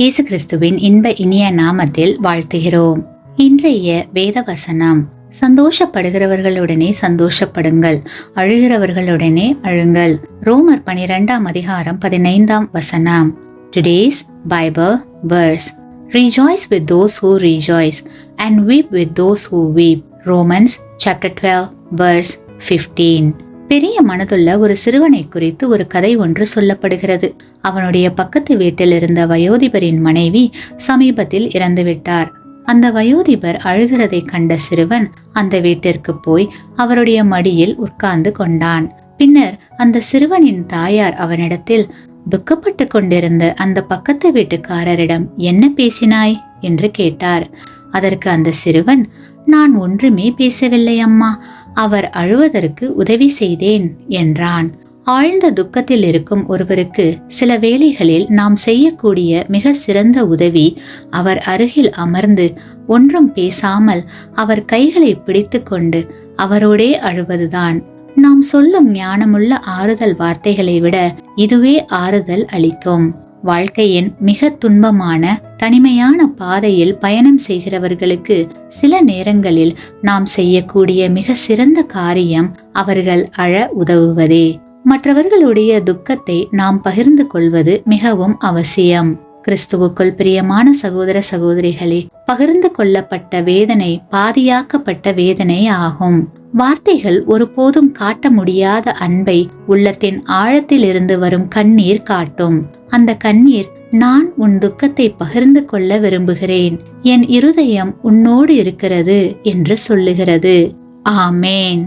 இயேசு கிறிஸ்துவின் இன்ப இனிய நாமத்தில் வாழ்த்துகிறோம். இன்றைய வேத வசனம்: சந்தோஷப்படுகிறவர்களுடனே சந்தோஷப்படுங்கள், அழுகிறவர்களுடனே அழுங்கள். ரோமர் 12:15 Today's Bible verse: Rejoice with those who rejoice and weep with those who weep. Romans chapter 12 verse 15. பெரிய மனதுள்ள ஒரு சிறுவனை குறித்து ஒரு கதை ஒன்று சொல்லப்படுகிறது. அவனுடைய பக்கத்து வீட்டில் இருந்த வயோதிபரின் மனைவி சமீபத்தில் இறந்துவிட்டார். அந்த வயோதிபர் அழுகிறதை கண்ட சிறுவன் அந்த வீட்டிற்கு போய் அவருடைய மடியில் உட்கார்ந்து கொண்டான். பின்னர் அந்த சிறுவனின் தாயார் அவனிடத்தில், துக்கப்பட்டு கொண்டிருந்த அந்த பக்கத்து வீட்டுக்காரரிடம் என்ன பேசினாய் என்று கேட்டார். அதற்கு அந்த சிறுவன், நான் ஒன்றுமே பேசவில்லை அம்மா, அவர் அழுவதற்கு உதவி செய்தேன் என்றான். ஆழ்ந்த துக்கத்தில் இருக்கும் ஒருவருக்கு சில வேளைகளில் நாம் செய்யக்கூடிய மிக சிறந்த உதவி அவர் அருகில் அமர்ந்து ஒன்றும் பேசாமல் அவர் கைகளை பிடித்து கொண்டு அவரோடே அழுவதுதான். நாம் சொல்லும் ஞானமுள்ள ஆறுதல் வார்த்தைகளை விட இதுவே ஆறுதல் அளிக்கும். வாழ்க்கையின் மிக துன்பமான தனிமையான பாதையில் பயணம் செய்கிறவர்களுக்கு சில நேரங்களில் நாம் செய்யக்கூடிய மிக சிறந்த காரியம் அவர்கள் அழ உதவுவதே. மற்றவர்களுடைய துக்கத்தை நாம் பகிர்ந்து கொள்வது மிகவும் அவசியம். கிறிஸ்துவுக்குள் பிரியமான சகோதர சகோதரிகளே, பகிர்ந்து கொள்ளப்பட்ட வேதனை பாதியாக்கப்பட்ட வேதனை ஆகும். வார்த்தைகள் ஒருபோதும் காட்ட முடியாத அன்பை உள்ளத்தின் ஆழத்தில் இருந்து வரும் கண்ணீர் காட்டும். அந்த கண்ணீர், நான் உன் துக்கத்தை பகிர்ந்து கொள்ள விரும்புகிறேன், என் இருதயம் உன்னோடு இருக்கிறது என்று சொல்லுகிறது. ஆமேன்.